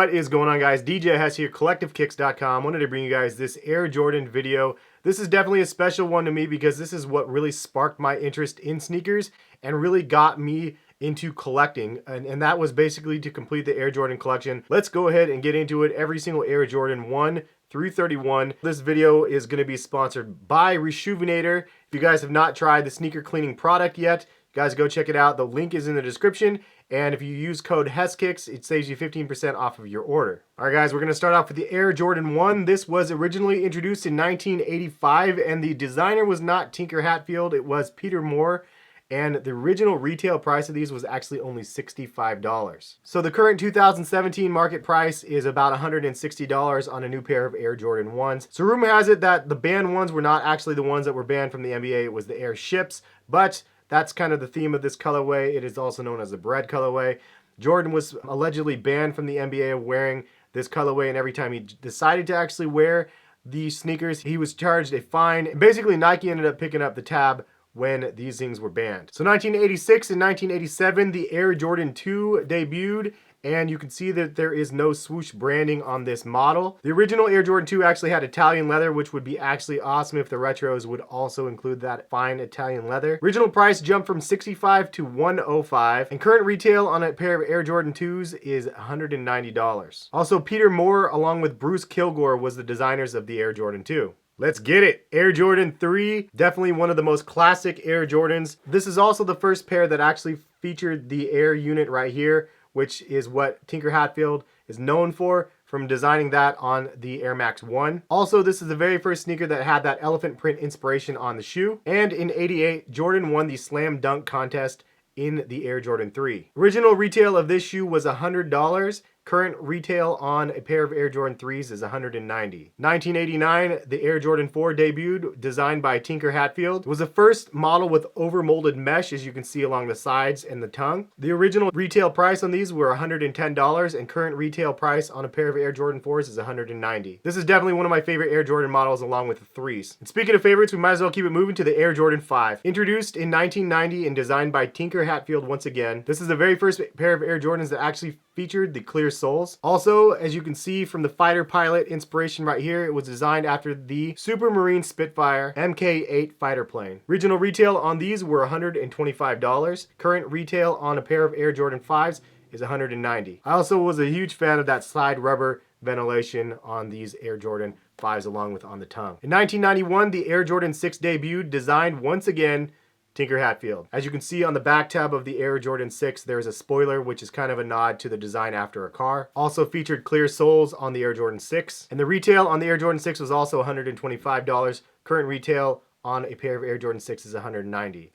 What is going on, guys? DJ Hess here, CollectiveKicks.com. Wanted to bring you guys this Air Jordan video. This is definitely a special one to me because this is what really sparked my interest in sneakers and really got me into collecting, and that was basically to complete the Air Jordan collection. Let's go ahead and get into it. Every single Air Jordan 1 through 31. This video is going to be sponsored by Reshoevn8r. If you guys have not tried the sneaker cleaning product yet, guys, go check it out. The link is in the description, and if you use code HESSKICKS, it saves you 15% off of your order. All right, guys, we're going to start off with the Air Jordan 1. This was originally introduced in 1985, and the designer was not Tinker Hatfield, it was Peter Moore. And the original retail price of these was actually only $65. So the current 2017 market price is about $160 on a new pair of Air Jordan 1s. So rumor has it that the banned ones were not actually the ones that were banned from the NBA, it was the Air Ships, but that's kind of the theme of this colorway. It is also known as the bread colorway. Jordan was allegedly banned from the NBA of wearing this colorway, and every time he decided to actually wear these sneakers, he was charged a fine. Basically, Nike ended up picking up the tab when these things were banned. So 1986 and 1987, the Air Jordan 2 debuted, and you can see that there is no swoosh branding on this model. The original Air Jordan 2 actually had Italian leather, which would be actually awesome if the retros would also include that fine Italian leather. Original price jumped from $65 to $105, and current retail on a pair of Air Jordan 2s is $190. Also, Peter Moore along with Bruce Kilgore was the designers of the Air Jordan 2. Let's get it. Air Jordan 3, definitely one of the most classic Air Jordans. This is also the first pair that actually featured the Air unit right here, which is what Tinker Hatfield is known for, from designing that on the Air Max 1. Also, this is the very first sneaker that had that elephant print inspiration on the shoe. And in '88, Jordan won the Slam Dunk contest in the Air Jordan 3. Original retail of this shoe was $100. Current retail on a pair of Air Jordan 3s is $190. 1989, the Air Jordan 4 debuted, designed by Tinker Hatfield. It was the first model with overmolded mesh, as you can see along the sides and the tongue. The original retail price on these were $110, and current retail price on a pair of Air Jordan 4s is $190. This is definitely one of my favorite Air Jordan models along with the 3s. And speaking of favorites, we might as well keep it moving to the Air Jordan 5. Introduced in 1990 and designed by Tinker Hatfield once again. This is the very first pair of Air Jordans that actually featured the clear soles. Also, as you can see from the fighter pilot inspiration right here, it was designed after the Supermarine Spitfire MkVIII Fighter plane. Original retail on these were $125. Current retail on a pair of Air Jordan 5s is $190. I also was a huge fan of that side rubber ventilation on these Air Jordan 5s along with on the tongue. In 1991, the Air Jordan 6 debuted, designed once again Tinker Hatfield. As you can see on the back tab of the Air Jordan 6, there is a spoiler, which is kind of a nod to the design after a car. Also featured clear soles on the Air Jordan 6. And the retail on the Air Jordan 6 was also $125. Current retail on a pair of Air Jordan 6 is $190.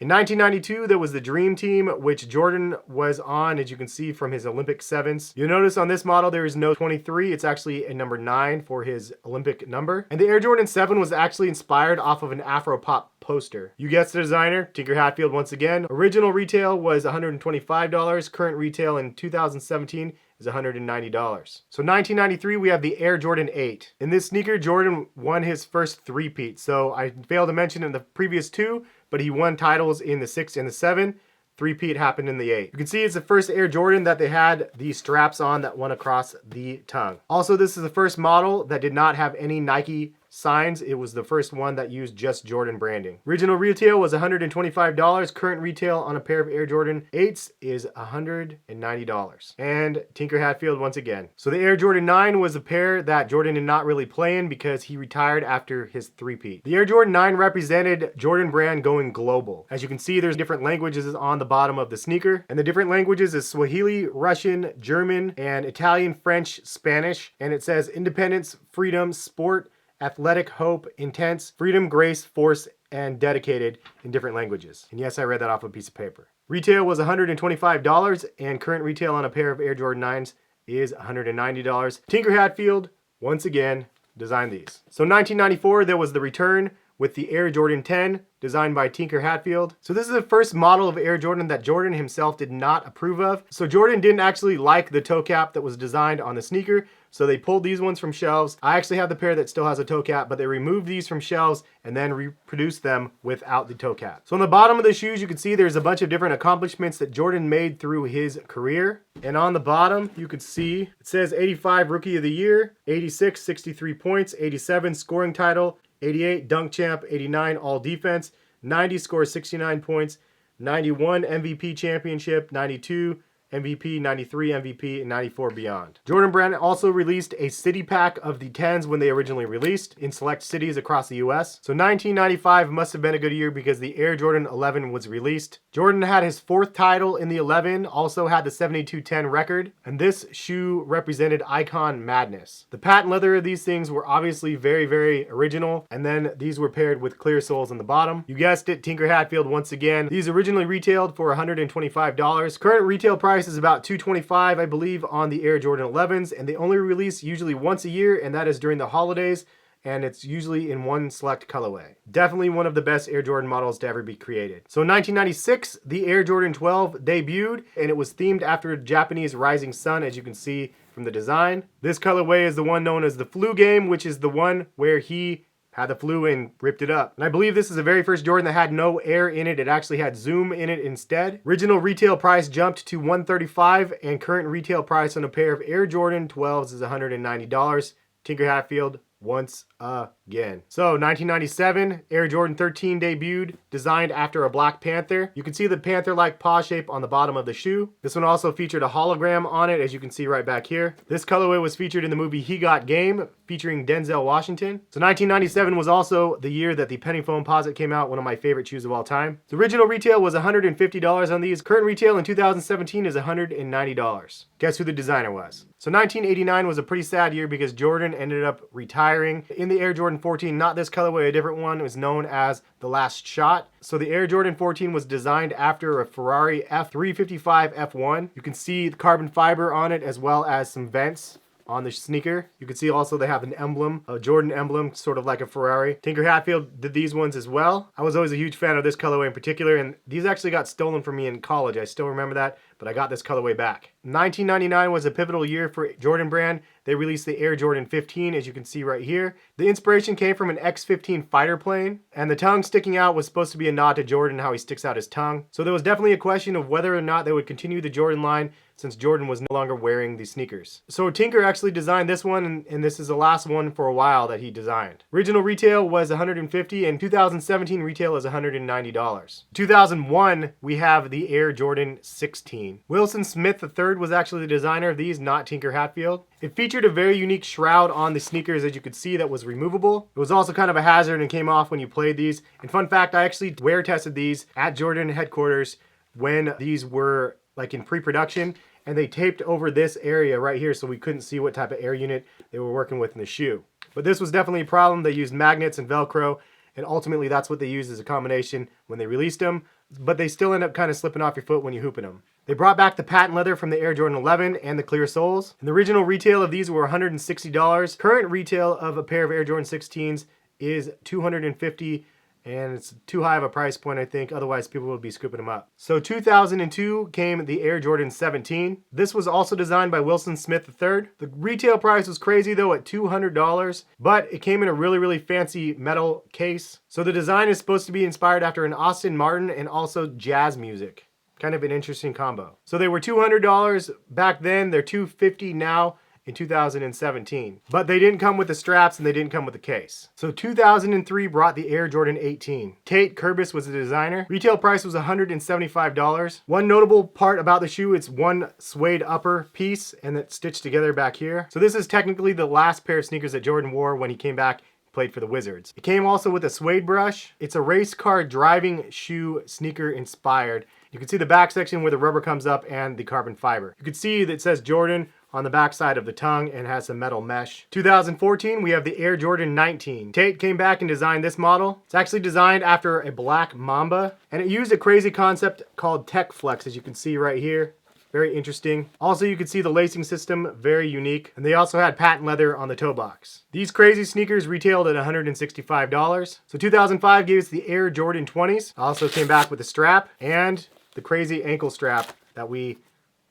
In 1992, there was the Dream Team, which Jordan was on, as you can see from his Olympic 7s. You'll notice on this model there is no 23, it's actually a number 9 for his Olympic number. And the Air Jordan 7 was actually inspired off of an Afropop poster. You guessed the designer, Tinker Hatfield once again. Original retail was $125, current retail in 2017 is $190. So 1993, we have the Air Jordan 8. In this sneaker, Jordan won his first three-peat. So I failed to mention in the previous two, but he won titles in the 6 and the 7. Three-peat happened in the 8. You can see it's the first Air Jordan that they had the straps on that went across the tongue. Also, this is the first model that did not have any Nike signs. It was the first one that used just Jordan branding. Original retail was $125. Current retail on a pair of Air Jordan 8s is $190. And Tinker Hatfield once again. So the Air Jordan 9 was a pair that Jordan did not really play in because he retired after his three-peat. The Air Jordan 9 represented Jordan brand going global. As you can see, there's different languages on the bottom of the sneaker, and the different languages is Swahili, Russian, German, and Italian, French, Spanish, and it says independence, freedom, sport, athletic, hope, intense, freedom, grace, force, and dedicated in different languages. And yes, I read that off a piece of paper. Retail was $125, and current retail on a pair of Air Jordan 9s is $190. Tinker Hatfield, once again, designed these. So 1994, there was the return with the Air Jordan 10, designed by Tinker Hatfield. So this is the first model of Air Jordan that Jordan himself did not approve of. So Jordan didn't actually like the toe cap that was designed on the sneaker, So they pulled these ones from shelves. I actually have the pair that still has a toe cap, but they removed these from shelves and then reproduced them without the toe cap. So on the bottom of the shoes, you can see there's a bunch of different accomplishments that Jordan made through his career. And on the bottom, you can see it says 85 Rookie of the Year, 86 63 points, 87 scoring title, 88 dunk champ, 89 all defense, 90 scores 69 points, 91 MVP championship, 92 MVP, 93 MVP, and 94 beyond. Jordan Brand also released a city pack of the 10s when they originally released in select cities across the US. So 1995 must have been a good year because the Air Jordan 11 was released. Jordan had his 4th title in the 11, also had the 72-10 record, and this shoe represented icon madness. The patent leather of these things were obviously very, very original, and then these were paired with clear soles on the bottom. You guessed it, Tinker Hatfield once again. These originally retailed for $125. Current retail price is about $225, I believe, on the Air Jordan 11s, and they only release usually once a year, and that is during the holidays, and it's usually in one select colorway. Definitely one of the best Air Jordan models to ever be created. So in 1996, the Air Jordan 12 debuted, and it was themed after a Japanese rising sun, as you can see from the design. This colorway is the one known as the flu game, which is the one where he had the flu and ripped it up. And I believe this is the very first Jordan that had no air in it. It actually had zoom in it instead. Original retail price jumped to $135, and current retail price on a pair of Air Jordan 12s is $190. Tinker Hatfield once again. So 1997, Air Jordan 13 debuted, designed after a Black Panther. You can see the panther-like paw shape on the bottom of the shoe. This one also featured a hologram on it, as you can see right back here. This colorway was featured in the movie He Got Game, featuring Denzel Washington. So 1997 was also the year that the Penny Foam Posit came out, one of my favorite shoes of all time. The original retail was $150 on these. Current retail in 2017 is $190. Guess who the designer was? So 1989 was a pretty sad year because Jordan ended up retiring. In the Air Jordan 14, not this colorway, a different one, was known as the Last Shot. So the Air Jordan 14 was designed after a Ferrari F355 F1. You can see the carbon fiber on it as well as some vents on the sneaker. You can see also they have an emblem, a Jordan emblem, sort of like a Ferrari. Tinker Hatfield did these ones as well. I was always a huge fan of this colorway in particular, and these actually got stolen from me in college. I still remember that, but I got this colorway back. 1999 was a pivotal year for Jordan Brand. They released the Air Jordan 15, as you can see right here. The inspiration came from an X-15 fighter plane, and the tongue sticking out was supposed to be a nod to Jordan, how he sticks out his tongue. So there was definitely a question of whether or not they would continue the Jordan line since Jordan was no longer wearing these sneakers. So Tinker actually designed this one, and this is the last one for a while that he designed. Original retail was $150, and 2017 retail is $190. 2001, we have the Air Jordan 16. Wilson Smith III was actually the designer of these, not Tinker Hatfield. It featured a very unique shroud on the sneakers, as you could see, that was removable. It was also kind of a hazard and came off when you played these. And fun fact, I actually wear tested these at Jordan headquarters when these were like in pre-production, and they taped over this area right here so we couldn't see what type of air unit they were working with in the shoe. But this was definitely a problem. They used magnets and Velcro, and ultimately that's what they used as a combination when they released them, but they still end up kind of slipping off your foot when you hooping them. They brought back the patent leather from the Air Jordan 11 and the clear soles. And the original retail of these were $160. Current retail of a pair of Air Jordan 16s is $250, and it's too high of a price point, I think. Otherwise, people would be scooping them up. So 2002 came the Air Jordan 17. This was also designed by Wilson Smith III. The retail price was crazy, though, at $200, but it came in a really, really fancy metal case. So the design is supposed to be inspired after an Austin Martin and also jazz music. Kind of an interesting combo. So they were $200 back then. They're $250 now in 2017. But they didn't come with the straps and they didn't come with the case. So 2003 brought the Air Jordan 18. Tate Kurbis was the designer. Retail price was $175. One notable part about the shoe, it's one suede upper piece and it's stitched together back here. So this is technically the last pair of sneakers that Jordan wore when he came back and played for the Wizards. It came also with a suede brush. It's a race car driving shoe sneaker inspired. You can see the back section where the rubber comes up and the carbon fiber. You can see that it says Jordan on the back side of the tongue and has some metal mesh. 2014, we have the Air Jordan 19. Tate came back and designed this model. It's actually designed after a black mamba, and it used a crazy concept called Tech Flex, as you can see right here. Very interesting. Also, you can see the lacing system, very unique. And they also had patent leather on the toe box. These crazy sneakers retailed at $165. So 2005 gave us the Air Jordan 20s. Also came back with a strap and the crazy ankle strap that we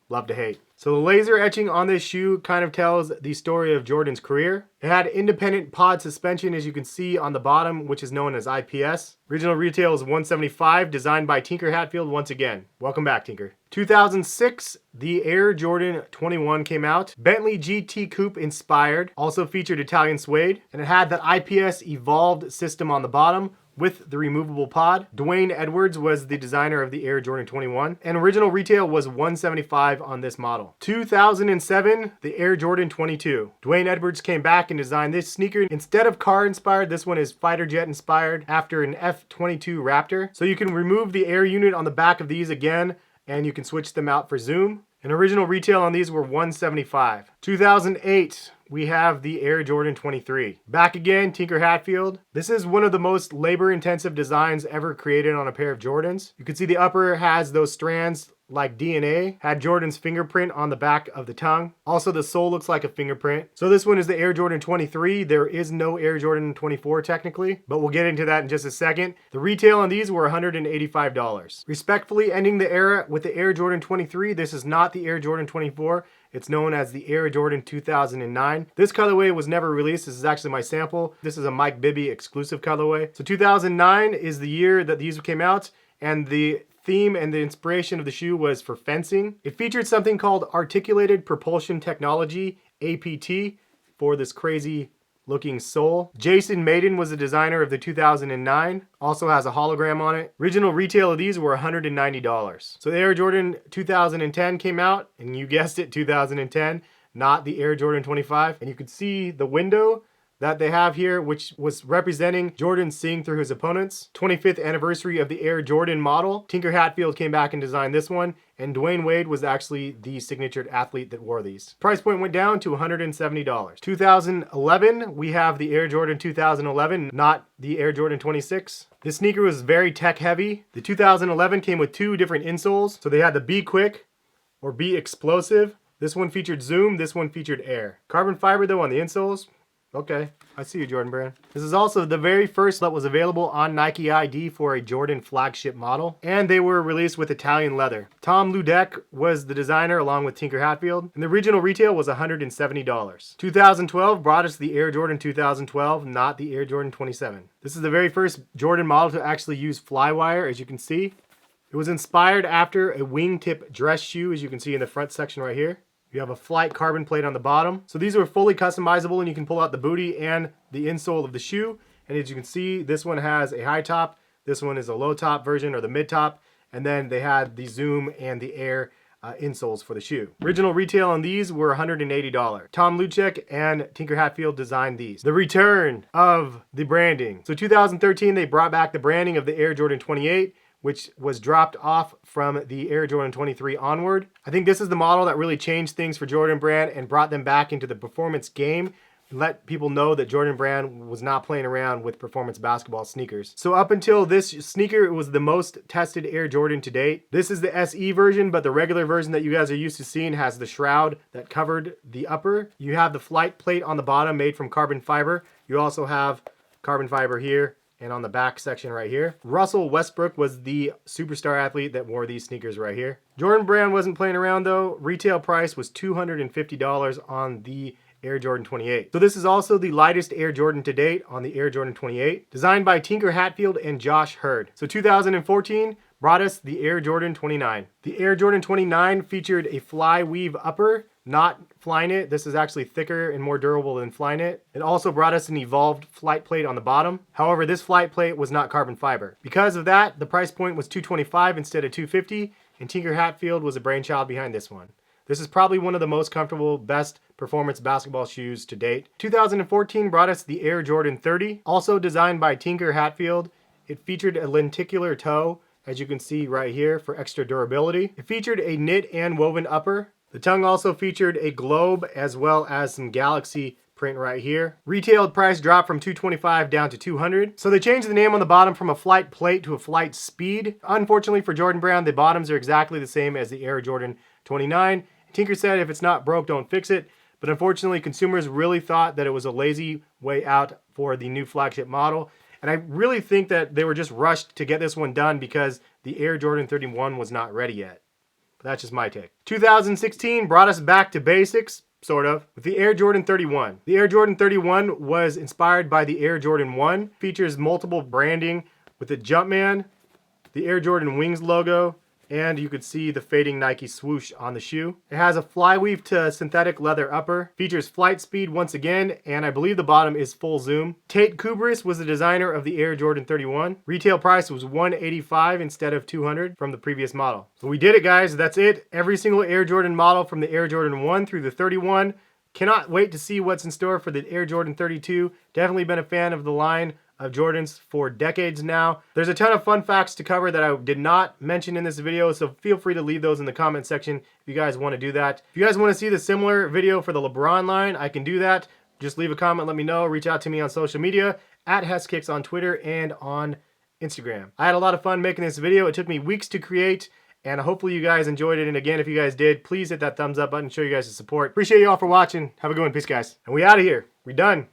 love to hate. So the laser etching on this shoe kind of tells the story of Jordan's career. It had independent pod suspension, as you can see on the bottom, which is known as IPS. Original retail is $175, designed by Tinker Hatfield once again. Welcome back, Tinker. 2006, the Air Jordan 21 came out. Bentley GT Coupe inspired, also featured Italian suede, and it had that IPS evolved system on the bottom with the removable pod. Dwayne Edwards was the designer of the Air Jordan 21, and original retail was $175 on this model. 2007, the Air Jordan 22. Dwayne Edwards came back and designed this sneaker. Instead of car inspired, this one is fighter jet inspired after an F-22 Raptor. So you can remove the Air unit on the back of these again, and you can switch them out for zoom. And original retail on these were $175. 2008, we have the Air Jordan 23. Back again, Tinker Hatfield. This is one of the most labor-intensive designs ever created on a pair of Jordans. You can see the upper has those strands like DNA, had Jordan's fingerprint on the back of the tongue. Also, the sole looks like a fingerprint. So this one is the Air Jordan 23. There is no Air Jordan 24 technically, but we'll get into that in just a second. The retail on these were $185. Respectfully ending the era with the Air Jordan 23. This is not the Air Jordan 24. It's known as the Air Jordan 2009. This colorway was never released. This is actually my sample. This is a Mike Bibby exclusive colorway. So 2009 is the year that these came out, and the theme and the inspiration of the shoe was for fencing. It featured something called Articulated Propulsion Technology, APT, for this crazy looking sole. Jason Maiden was the designer of the 2009. Also has a hologram on it. Original retail of these were $190. So the Air Jordan 2010 came out, and you guessed it, 2010, not the Air Jordan 25. And you could see the window that they have here, which was representing Jordan seeing through his opponents. 25th anniversary of the Air Jordan model. Tinker Hatfield came back and designed this one, and Dwayne Wade was actually the signatured athlete that wore these. Price point went down to $170. 2011, we have the Air Jordan 2011, not the Air Jordan 26. This sneaker was very tech heavy. The 2011 came with two different insoles. So they had the Be Quick or Be Explosive. This one featured Zoom, this one featured Air. Carbon fiber though on the insoles. Okay, I see you, Jordan Brand. This is also the very first that was available on Nike ID for a Jordan flagship model, and they were released with Italian leather. Tom Ludek was the designer along with Tinker Hatfield, and the original retail was $170. 2012 brought us the Air Jordan 2012, not the Air Jordan 27. This is the very first Jordan model to actually use flywire, as you can see. It was inspired after a wingtip dress shoe, as you can see in the front section right here. You have a flight carbon plate on the bottom. So these are fully customizable, and you can pull out the booty and the insole of the shoe. And as you can see, this one has a high top. This one is a low top version or the mid top. And then they had the Zoom and the Air insoles for the shoe. Original retail on these were $180. Tom Luchek and Tinker Hatfield designed these. The return of the branding. So 2013, they brought back the branding of the Air Jordan 28, which was dropped off from the Air Jordan 23 onward. I think this is the model that really changed things for Jordan Brand and brought them back into the performance game and let people know that Jordan Brand was not playing around with performance basketball sneakers. So up until this sneaker, it was the most tested Air Jordan to date. This is the SE version, but the regular version that you guys are used to seeing has the shroud that covered the upper. You have the flight plate on the bottom made from carbon fiber. You also have carbon fiber here and on the back section right here. Russell Westbrook was the superstar athlete that wore these sneakers right here. Jordan Brand wasn't playing around though. Retail price was $250 on the Air Jordan 28. So this is also the lightest Air Jordan to date on the Air Jordan 28. Designed by Tinker Hatfield and Josh Hurd. So 2014 brought us the Air Jordan 29. The Air Jordan 29 featured a fly weave upper, not Flyknit. This is actually thicker and more durable than Flyknit. It also brought us an evolved flight plate on the bottom. However, this flight plate was not carbon fiber. Because of that, the price point was $225 instead of $250, and Tinker Hatfield was a brainchild behind this one. This is probably one of the most comfortable, best performance basketball shoes to date. 2014 brought us the Air Jordan 30, also designed by Tinker Hatfield. It featured a lenticular toe, as you can see right here, for extra durability. It featured a knit and woven upper. The tongue also featured a globe as well as some galaxy print right here. Retail price dropped from $225 down to $200. So they changed the name on the bottom from a flight plate to a flight speed. Unfortunately for Jordan Brand, the bottoms are exactly the same as the Air Jordan 29. Tinker said if it's not broke, don't fix it. But unfortunately, consumers really thought that it was a lazy way out for the new flagship model. And I really think that they were just rushed to get this one done because the Air Jordan 31 was not ready yet. But that's just my take. 2016 brought us back to basics, sort of, with the Air Jordan 31. The Air Jordan 31 was inspired by the Air Jordan 1, features multiple branding with the Jumpman, the Air Jordan Wings logo, and you could see the fading Nike swoosh on the shoe. It has a flyweave to synthetic leather upper, features flight speed once again, and I believe the bottom is full zoom. Tate Kubris was the designer of the Air Jordan 31. Retail price was $185 instead of $200 from the previous model. So we did it, guys. That's it. Every single Air Jordan model from the Air Jordan 1 through the 31. Cannot wait to see what's in store for the Air Jordan 32. Definitely been a fan of the line of Jordans for decades now. There's a ton of fun facts to cover that I did not mention in this video, so feel free to leave those in the comment section if you guys want to do that. If you guys want to see the similar video for the LeBron line, I can do that. Just leave a comment, let me know. Reach out to me on social media, at HesKicks on Twitter and on Instagram. I had a lot of fun making this video. It took me weeks to create, and hopefully you guys enjoyed it. And again, if you guys did, please hit that thumbs up button, show you guys the support. Appreciate you all for watching. Have a good one. Peace, guys. And we out of here. We done.